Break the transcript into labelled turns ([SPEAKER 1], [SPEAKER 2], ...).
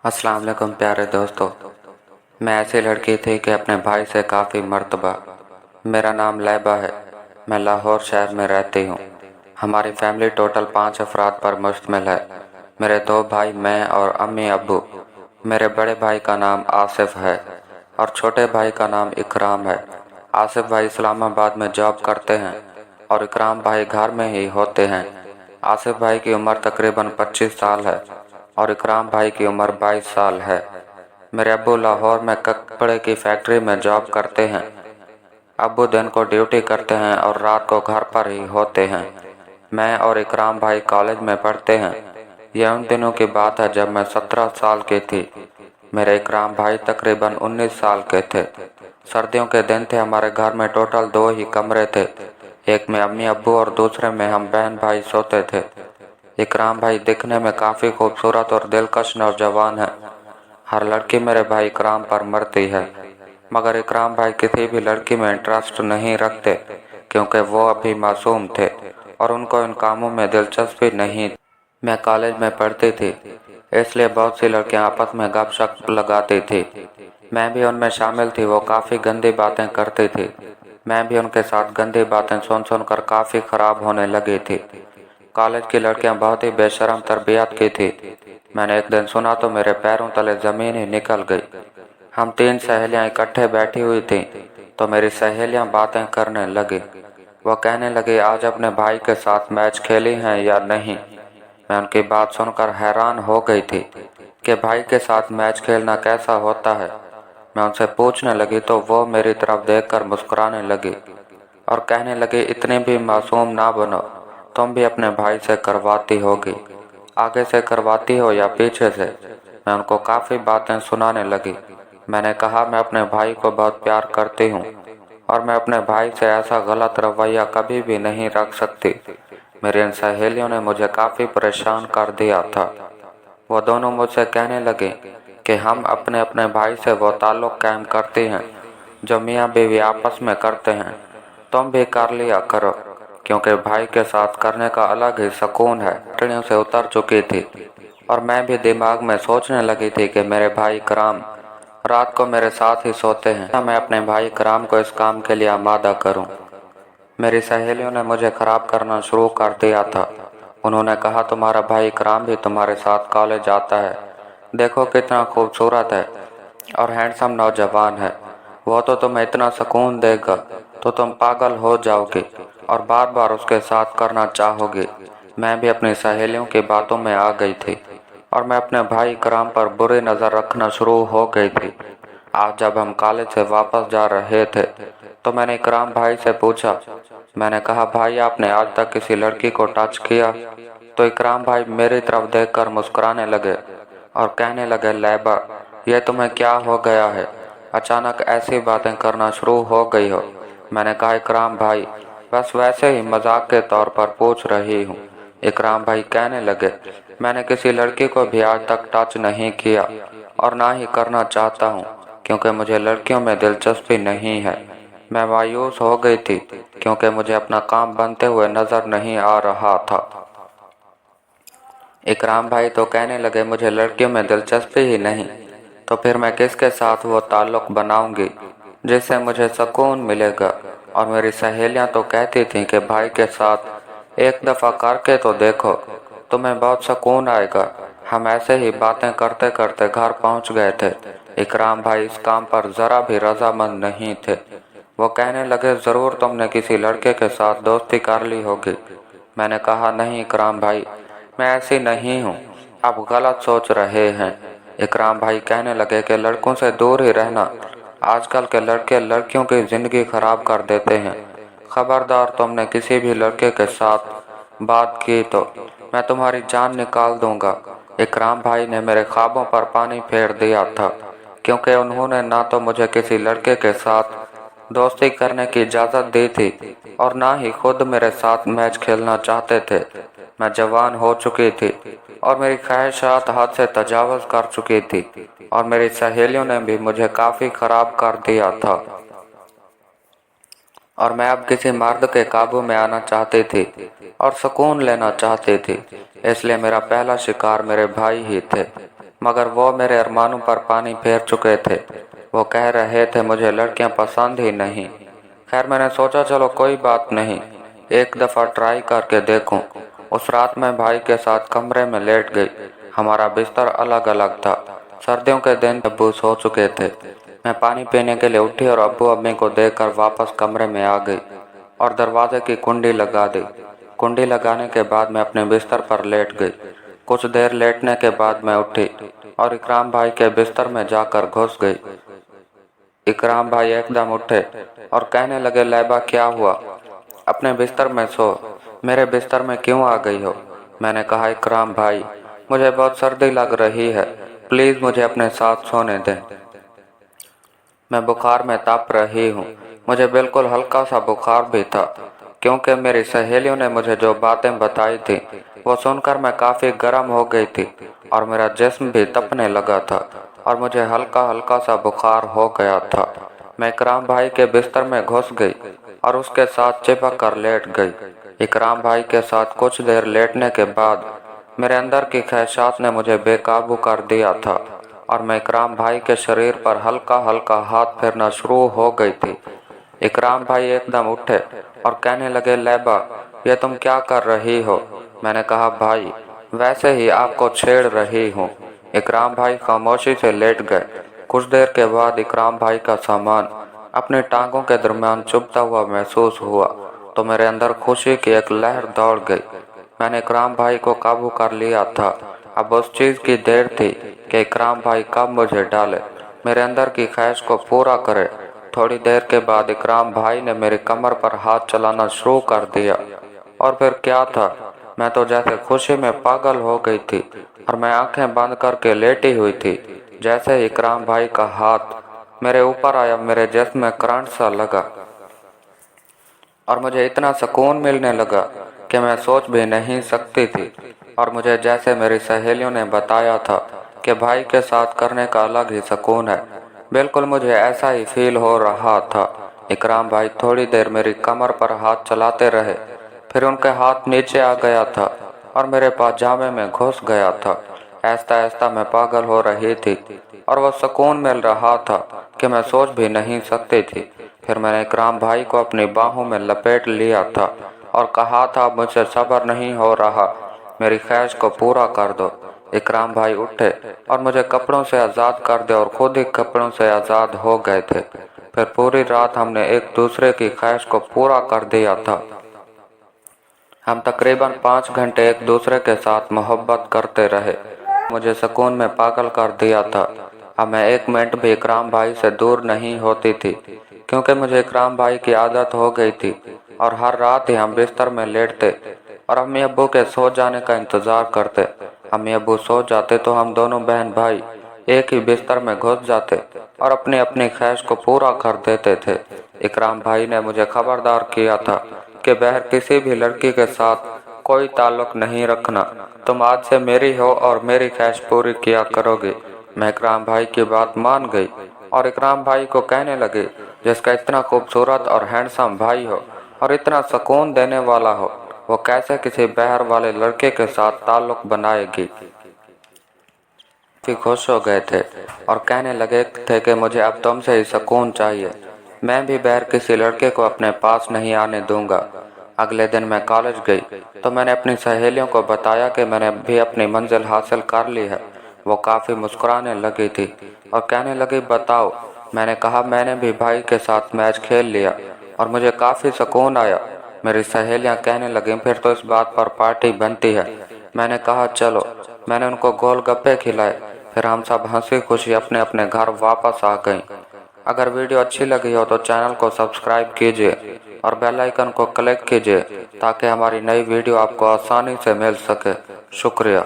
[SPEAKER 1] अस्सलाम वालेकुम प्यारे दोस्तों। मैं ऐसी लड़की थी कि अपने भाई से काफ़ी मर्तबा। मेरा नाम लैबा है। मैं लाहौर शहर में रहती हूँ। हमारी फैमिली टोटल 5 अफराद पर मुश्तमिल है। मेरे 2 भाई, मैं और अम्मी अब्बू। मेरे बड़े भाई का नाम आसिफ है और छोटे भाई का नाम इकराम है। आसिफ भाई इस्लामाबाद में जॉब करते हैं और इकराम भाई घर में ही होते हैं। आसिफ भाई की उम्र तकरीबन 25 साल है और इकराम भाई की उम्र 22 साल है। मेरे अब्बू लाहौर में कपड़े की फैक्ट्री में जॉब करते हैं। अब्बू दिन को ड्यूटी करते हैं और रात को घर पर ही होते हैं। मैं और इकराम भाई कॉलेज में पढ़ते हैं। यह उन दिनों की बात है जब मैं 17 साल की थी। मेरे इकराम भाई तकरीबन 19 साल के थे। सर्दियों के दिन थे। हमारे घर में टोटल 2 ही कमरे थे। एक में अम्मी अब्बू और दूसरे में हम बहन भाई सोते थे। इकराम भाई दिखने में काफ़ी खूबसूरत और दिलकश नौजवान है। हर लड़की मेरे भाई इकराम पर मरती है, मगर इकराम भाई किसी भी लड़की में इंटरेस्ट नहीं रखते क्योंकि वो अभी मासूम थे और उनको इन कामों में दिलचस्पी नहीं। मैं कॉलेज में पढ़ती थी, इसलिए बहुत सी लड़कियां आपस में गपशप लगाती थी। मैं भी उनमें शामिल थी। वो काफ़ी गंदी बातें करती थी। मैं भी उनके साथ गंदी बातें सुन कर काफ़ी ख़राब होने लगी थी। कॉलेज की लड़कियां बहुत ही बेशर्म तरबियत की थी। मैंने एक दिन सुना तो मेरे पैरों तले ज़मीन ही निकल गई। हम 3 सहेलियां इकट्ठे बैठी हुई थीं, तो मेरी सहेलियां बातें करने लगी। वो कहने लगी, आज अपने भाई के साथ मैच खेली हैं या नहीं। मैं उनकी बात सुनकर हैरान हो गई थी कि भाई के साथ मैच खेलना कैसा होता है। मैं उनसे पूछने लगी तो वो मेरी तरफ देखकर मुस्कुराने लगी और कहने लगी, इतनी भी मासूम ना बनो, तुम भी अपने भाई से करवाती होगी। आगे से करवाती हो या पीछे से। मैं उनको काफ़ी बातें सुनाने लगी। मैंने कहा, मैं अपने भाई को बहुत प्यार करती हूँ और मैं अपने भाई से ऐसा गलत रवैया कभी भी नहीं रख सकती। मेरी इन सहेलियों ने मुझे काफ़ी परेशान कर दिया था। वो दोनों मुझसे कहने लगे कि हम अपने अपने भाई से वो ताल्लुक़ कायम करते हैं जो मियाँ बीवी आपस में करते हैं। तुम भी कर लिया करो, क्योंकि भाई के साथ करने का अलग ही सुकून है। पटड़ियों से उतर चुकी थी और मैं भी दिमाग में सोचने लगी थी कि मेरे भाई कराम रात को मेरे साथ ही सोते हैं। मैं अपने भाई कराम को इस काम के लिए आमादा करूं। मेरी सहेलियों ने मुझे खराब करना शुरू कर दिया था। उन्होंने कहा, तुम्हारा भाई कराम भी तुम्हारे साथ कॉलेज आता है। देखो कितना खूबसूरत है और हैंडसम नौजवान है। वो तो तुम्हें इतना सुकून देगा तो तुम पागल हो जाओगे और बार बार उसके साथ करना चाहोगे। मैं भी अपनी सहेलियों की बातों में आ गई थी और मैं अपने भाई इकराम पर बुरी नज़र रखना शुरू हो गई थी। आज जब हम कॉलेज से वापस जा रहे थे तो मैंने इकराम भाई से पूछा। मैंने कहा, भाई आपने आज तक किसी लड़की को टच किया? तो इकराम भाई मेरी तरफ देखकर मुस्कुराने लगे और कहने लगे, लैबा यह तुम्हें क्या हो गया है? अचानक ऐसी बातें करना शुरू हो गई हो। मैंने कहा, इकराम भाई बस वैसे ही मजाक के तौर पर पूछ रही हूँ। इकराम भाई कहने लगे, मैंने किसी लड़की को भी आज तक टच नहीं किया और ना ही करना चाहता हूँ, क्योंकि मुझे लड़कियों में दिलचस्पी नहीं है। मैं मायूस हो गई थी क्योंकि मुझे अपना काम बनते हुए नजर नहीं आ रहा था। इकराम भाई तो कहने लगे, मुझे लड़कियों में दिलचस्पी ही नहीं, तो फिर मैं किसके साथ वो ताल्लुक़ बनाऊंगी जिससे मुझे सुकून मिलेगा। और मेरी सहेलियां तो कहती थीं कि भाई के साथ एक दफ़ा करके तो देखो, तुम्हें बहुत सुकून आएगा। हम ऐसे ही बातें करते करते घर पहुंच गए थे। इकराम भाई इस काम पर ज़रा भी रजामंद नहीं थे। वो कहने लगे, ज़रूर तुमने किसी लड़के के साथ दोस्ती कर ली होगी। मैंने कहा, नहीं इकराम भाई, मैं ऐसी नहीं हूँ, आप गलत सोच रहे हैं। इकराम भाई कहने लगे कि लड़कों से दूर ही रहना। आजकल के लड़के लड़कियों की ज़िंदगी खराब कर देते हैं। खबरदार, तुमने किसी भी लड़के के साथ बात की तो मैं तुम्हारी जान निकाल दूंगा। इकराम भाई ने मेरे ख्वाबों पर पानी फेर दिया था, क्योंकि उन्होंने ना तो मुझे किसी लड़के के साथ दोस्ती करने की इजाज़त दी थी और ना ही खुद मेरे साथ मैच खेलना चाहते थे। मैं जवान हो चुकी थी और मेरी ख्वाहिशात हद से तजावज़ कर चुकी थी और मेरी सहेलियों ने भी मुझे काफ़ी ख़राब कर दिया था और मैं अब किसी मर्द के काबू में आना चाहती थी और सुकून लेना चाहती थी। इसलिए मेरा पहला शिकार मेरे भाई ही थे। मगर वो मेरे अरमानों पर पानी फेर चुके थे। वो कह रहे थे मुझे लड़कियां पसंद ही नहीं। खैर मैंने सोचा चलो कोई बात नहीं, एक दफ़ा ट्राई करके देखूं। उस रात मैं भाई के साथ कमरे में लेट गई। हमारा बिस्तर अलग अलग था। सर्दियों के दिन अब्बू सो चुके थे। मैं पानी पीने के लिए उठी और अब्बू अम्मी को देखकर वापस कमरे में आ गई और दरवाजे की कुंडी लगा दी। कुंडी लगाने के बाद मैं अपने बिस्तर पर लेट गई। कुछ देर लेटने के बाद मैं उठी और इकराम भाई के बिस्तर में जाकर घुस गई। इकराम भाई एकदम उठे और कहने लगे, लैबा क्या हुआ? अपने बिस्तर में सो, मेरे बिस्तर में क्यों आ गई हो? मैंने कहा, इकराम भाई मुझे बहुत सर्दी लग रही है, प्लीज मुझे अपने साथ सोने दें। मैं बुखार में तप रही हूँ। मुझे बिल्कुल हल्का सा बुखार भी था, क्योंकि मेरी सहेलियों ने मुझे जो बातें बताई थी वो सुनकर मैं काफी गर्म हो गई थी और मेरा जिस्म भी तपने लगा था और मुझे हल्का हल्का सा बुखार हो गया था। मैं इकराम भाई के बिस्तर में घुस गई और उसके साथ चिपक कर लेट गई। इकराम भाई के साथ कुछ देर लेटने के बाद मेरे अंदर की ख्वाहिशात ने मुझे बेकाबू कर दिया था और मैं इकराम भाई के शरीर पर हल्का हल्का हाथ फेरना शुरू हो गई थी। इकराम भाई एकदम उठे और कहने लगे, लैबा ये तुम क्या कर रही हो? मैंने कहा, भाई वैसे ही आपको छेड़ रही हूँ। इकराम भाई खामोशी से लेट गए। कुछ देर के बाद इकराम भाई का सामान अपने टांगों के दरमियान चुभता हुआ महसूस हुआ तो मेरे अंदर खुशी की एक लहर दौड़ गई। मैंने इकराम भाई को काबू कर लिया था। अब उस चीज की देर थी कि इकराम भाई कब मुझे डाले, मेरे अंदर की ख्वाहिश को पूरा करे। थोड़ी देर के बाद इकराम भाई ने मेरी कमर पर हाथ चलाना शुरू कर दिया और फिर क्या था, मैं तो जैसे खुशी में पागल हो गई थी और मैं आंखें बंद करके लेटी हुई थी। जैसे ही इकराम भाई का हाथ मेरे ऊपर आया, मेरे जिस्म में करंट सा लगा और मुझे इतना सुकून मिलने लगा कि मैं सोच भी नहीं सकती थी। और मुझे जैसे मेरी सहेलियों ने बताया था कि भाई के साथ करने का अलग ही सुकून है, बिल्कुल मुझे ऐसा ही फील हो रहा था। इकराम भाई थोड़ी देर मेरी कमर पर हाथ चलाते रहे, फिर उनके हाथ नीचे आ गया था और मेरे पाजामे में घुस गया था। ऐसा ऐसा मैं पागल हो रही थी और वह सुकून मिल रहा था कि मैं सोच भी नहीं सकती थी। फिर मैंने इकराम भाई को अपनी बाहों में लपेट लिया था और कहा था, मुझसे सब्र नहीं हो रहा, मेरी ख्वाहिश को पूरा कर दो। इकराम भाई उठे और मुझे कपड़ों से आज़ाद कर दिया और खुद ही कपड़ों से आज़ाद हो गए थे। फिर पूरी रात हमने एक दूसरे की ख्वाहिश को पूरा कर दिया था। हम तकरीबन 5 घंटे एक दूसरे के साथ मोहब्बत करते रहे। मुझे सुकून में पागल कर दिया था। अब मैं एक मिनट भी इकराम भाई से दूर नहीं होती थी, क्योंकि मुझे इकराम भाई की आदत हो गई थी और हर रात ही हम बिस्तर में लेटते और अम्मी अब्बू के सो जाने का इंतजार करते। अम्मी अब्बू सो जाते तो हम दोनों बहन भाई एक ही बिस्तर में घुस जाते और अपनी अपनी ख्वाहिश को पूरा कर देते थे। इकराम भाई ने मुझे खबरदार किया था कि बहर किसी भी लड़की के साथ कोई ताल्लुक नहीं रखना, तुम आज से मेरी हो और मेरी ख्वाहिश पूरी किया करोगे। मैं इकराम भाई की बात मान गई और इकराम भाई को कहने लगी, जिसका इतना खूबसूरत और हैंडसम भाई हो और इतना सुकून देने वाला हो, वो कैसे किसी बहर वाले लड़के के साथ ताल्लुक बनाएगी। भी खुश हो गए थे और कहने लगे थे कि मुझे अब तुमसे ही सुकून चाहिए, मैं भी बहर किसी लड़के को अपने पास नहीं आने दूंगा। अगले दिन मैं कॉलेज गई तो मैंने अपनी सहेलियों को बताया कि मैंने भी अपनी मंजिल हासिल कर ली है। वो काफ़ी मुस्कुराने लगी थी और कहने लगी, बताओ। मैंने कहा, मैंने भी भाई के साथ मैच खेल लिया और मुझे काफ़ी सुकून आया। मेरी सहेलियां कहने लगीं, फिर तो इस बात पर पार्टी बनती है। मैंने कहा, चलो। मैंने उनको गोलगप्पे खिलाए, फिर हम सब हंसी खुशी अपने अपने घर वापस आ गए। अगर वीडियो अच्छी लगी हो तो चैनल को सब्सक्राइब कीजिए और बेल आइकन को क्लिक कीजिए ताकि हमारी नई वीडियो आपको आसानी से मिल सके। शुक्रिया।